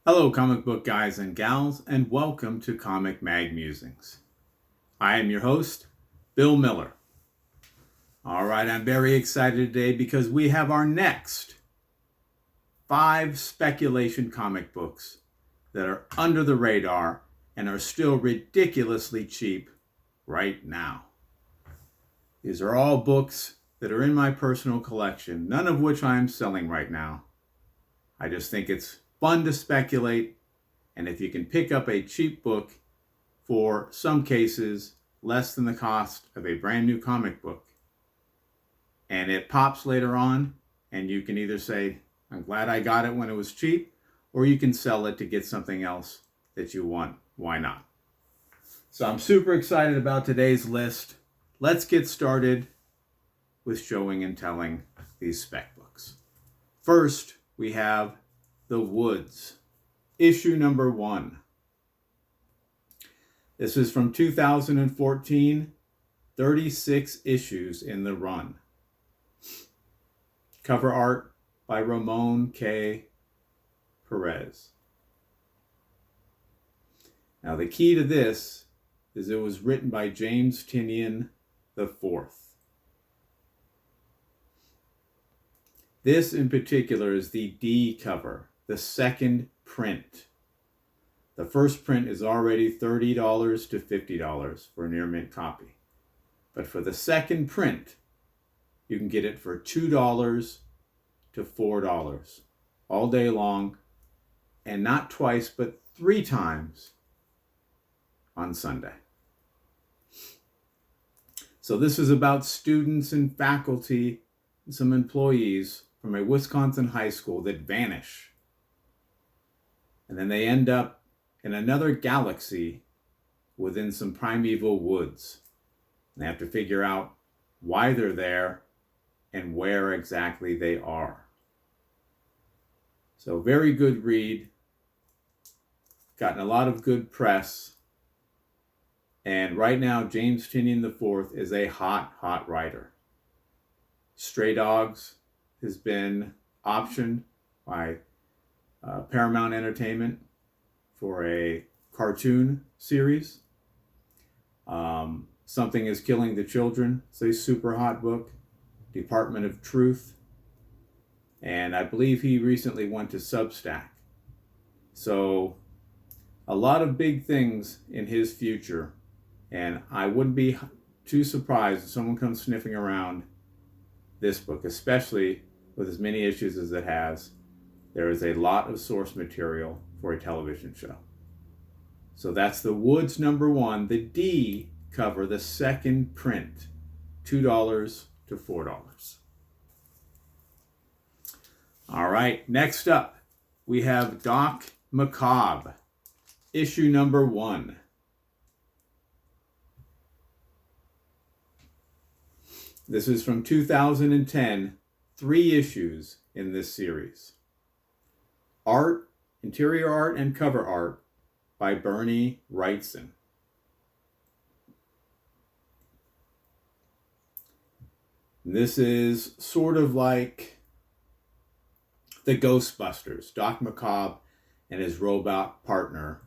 Hello, comic book guys and gals, and welcome to Comic Mag Musings. I am your host, Bill Miller. All right, I'm very excited today because we have our next 5 speculation comic books that are under the radar and are still ridiculously cheap right now. These are all books that are in my personal collection, none of which I am selling right now. I just think it's fun to speculate, and if you can pick up a cheap book for some cases less than the cost of a brand new comic book, and it pops later on, and you can either say, I'm glad I got it when it was cheap, or you can sell it to get something else that you want. Why not? So I'm super excited about today's list. Let's get started with showing and telling these spec books. First, we have The Woods, issue number 1. This is from 2014, 36 issues in the run. Cover art by Ramon K. Perez. Now the key to this is it was written by James Tynion IV. This in particular is the D cover, the second print. The first print is already $30 to $50 for a near mint copy. But for the second print, you can get it for $2 to $4 all day long, and not twice, but 3 times on Sunday. So this is about students and faculty and some employees from a Wisconsin high school that vanish. And then they end up in another galaxy within some primeval woods. And they have to figure out why they're there and where exactly they are. So very good read. Gotten a lot of good press. And right now, James Tynion IV is a hot writer. Stray Dogs has been optioned by Paramount Entertainment for a cartoon series. Something is Killing the Children. It's a super hot book. Department of Truth. And I believe he recently went to Substack. So a lot of big things in his future. And I wouldn't be too surprised if someone comes sniffing around this book, especially with as many issues as it has. There is a lot of source material for a television show. So that's The Woods number 1, the D cover, the second print, $2 to $4. All right, next up, we have Doc Macabre, issue number 1. This is from 2010, 3 issues in this series. Art, interior art, and cover art by Bernie Wrightson. This is sort of like the Ghostbusters. Doc Macabre and his robot partner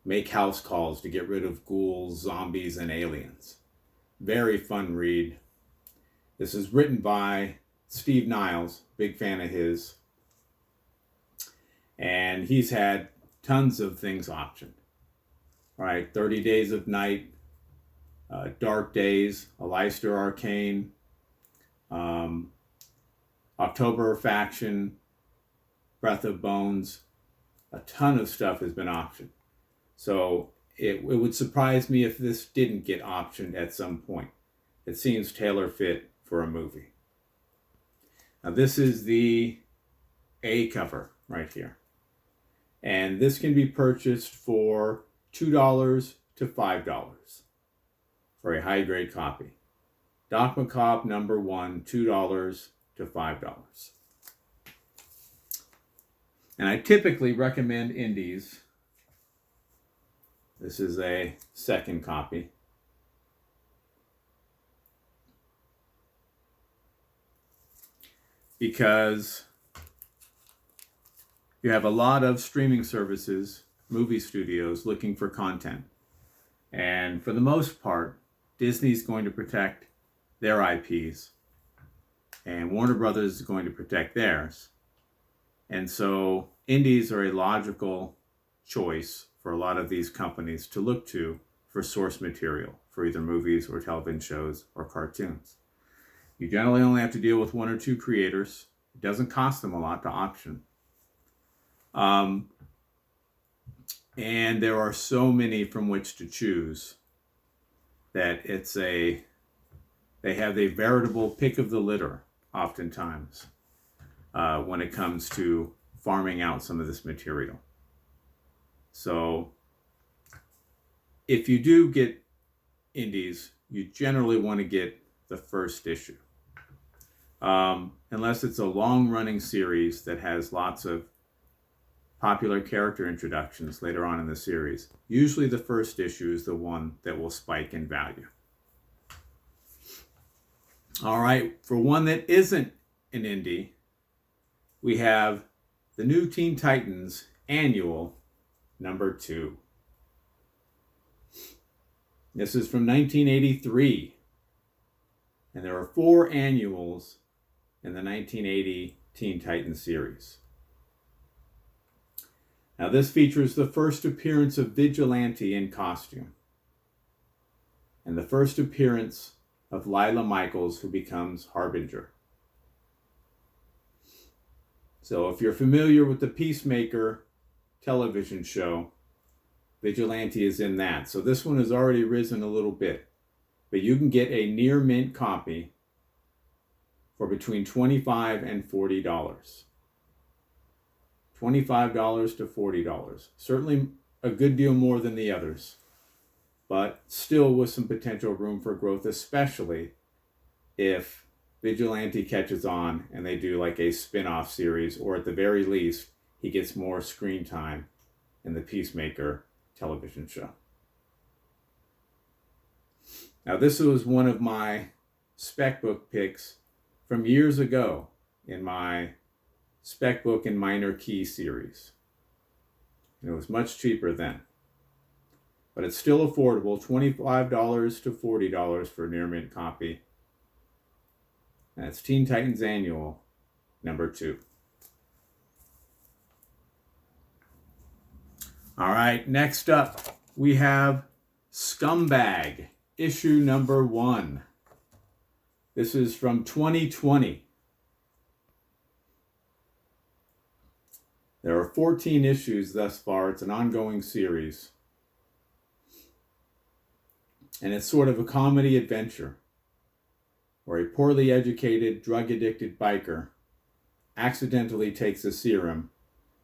make house calls to get rid of ghouls, zombies, and aliens. Very fun read. This is written by Steve Niles, big fan of his. And he's had tons of things optioned. All right, 30 Days of Night, Dark Days, A Leicester Arcane, October Faction, Breath of Bones. A ton of stuff has been optioned. So it would surprise me if this didn't get optioned at some point. It seems tailor fit for a movie. Now this is the A cover right here. And this can be purchased for $2 to $5 for a high grade copy. Doc Macabre number 1, $2 to $5. And I typically recommend indies. This is a second copy. Because You have a lot of streaming services, movie studios looking for content. And for the most part, Disney's going to protect their IPs, and Warner Brothers is going to protect theirs. And so indies are a logical choice for a lot of these companies to look to for source material for either movies or television shows or cartoons. You generally only have to deal with one or two creators. It doesn't cost them a lot to option. And there are so many from which to choose that they have a veritable pick of the litter oftentimes when it comes to farming out some of this material. So if you do get indies, you generally want to get the first issue. Unless it's a long-running series that has lots of popular character introductions later on in the series. Usually the first issue is the one that will spike in value. All right, for one that isn't an indie, we have the new Teen Titans Annual #2. This is from 1983. And there are 4 annuals in the 1980 Teen Titans series. Now this features the first appearance of Vigilante in costume, and the first appearance of Lila Michaels, who becomes Harbinger. So if you're familiar with the Peacemaker television show, Vigilante is in that. So this one has already risen a little bit, but you can get a near mint copy for between $25 and $40. $25 to $40. Certainly a good deal more than the others, but still with some potential room for growth, especially if Vigilante catches on and they do like a spin-off series, or at the very least, he gets more screen time in the Peacemaker television show. Now, this was one of my spec book picks from years ago in my spec book and minor key series. And it was much cheaper then. But it's still affordable, $25 to $40 for a near mint copy. And it's Teen Titans Annual #2. All right, next up we have Scumbag, issue #1. This is from 2020. There are 14 issues thus far. It's an ongoing series. And it's sort of a comedy adventure where a poorly educated, drug-addicted biker accidentally takes a serum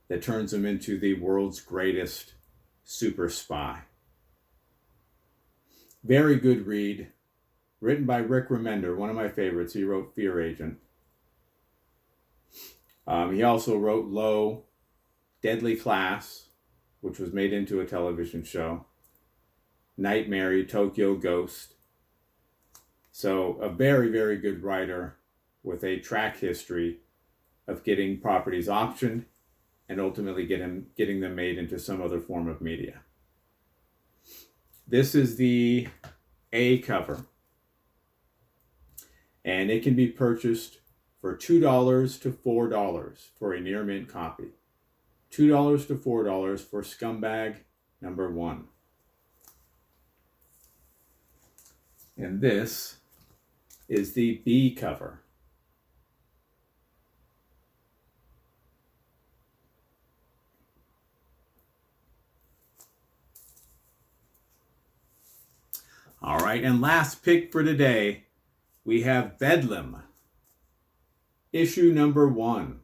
that turns him into the world's greatest super spy. Very good read. Written by Rick Remender, one of my favorites. He wrote Fear Agent. He also wrote Low, Deadly Class, which was made into a television show, Nightmare, Tokyo Ghost. So a very, very good writer with a track history of getting properties optioned and ultimately getting them made into some other form of media. This is the A cover, and it can be purchased for $2 to $4 for a near mint copy. $2 to $4 for Scumbag #1. And this is the B cover. All right, and last pick for today, we have Bedlam, issue #1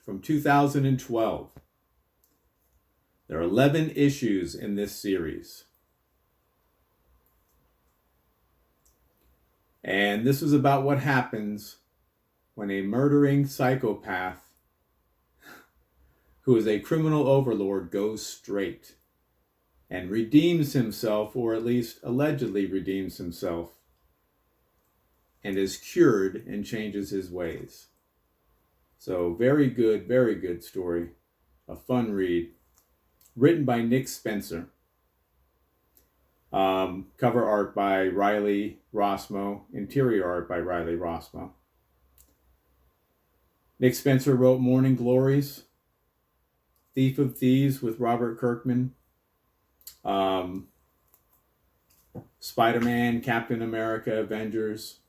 from 2012. There are 11 issues in this series. And this is about what happens when a murdering psychopath who is a criminal overlord goes straight and redeems himself, or at least allegedly redeems himself, and is cured and changes his ways. So very good story. A fun read. Written by Nick Spencer. Cover art by Riley Rossmo. Interior art by Riley Rossmo. Nick Spencer wrote Morning Glories, Thief of Thieves with Robert Kirkman, Spider-Man, Captain America, Avengers.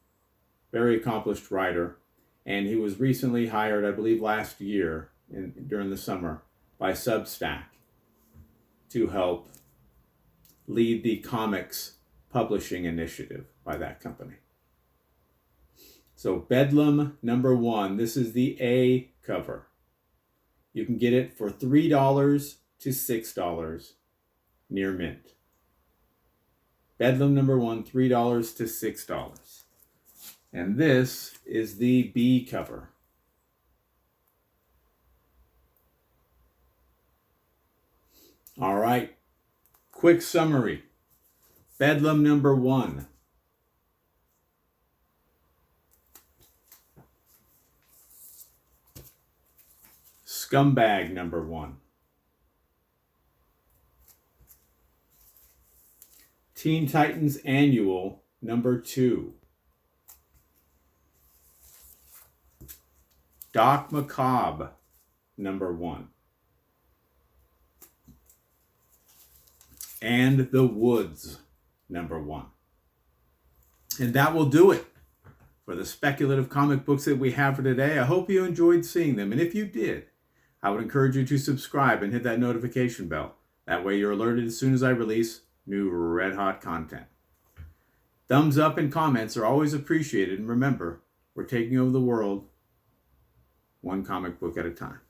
Very accomplished writer. And he was recently hired, I believe last year, during the summer, by Substack to help lead the comics publishing initiative by that company. So Bedlam #1, this is the A cover. You can get it for $3 to $6 near mint. Bedlam #1, $3 to $6. And this is the B cover. All right, quick summary. Bedlam #1. Scumbag #1. Teen Titans Annual #2. Doc Macabre #1. And The Woods #1. And that will do it for the speculative comic books that we have for today. I hope you enjoyed seeing them. And if you did, I would encourage you to subscribe and hit that notification bell. That way you're alerted as soon as I release new red hot content. Thumbs up and comments are always appreciated. And remember, we're taking over the world one comic book at a time.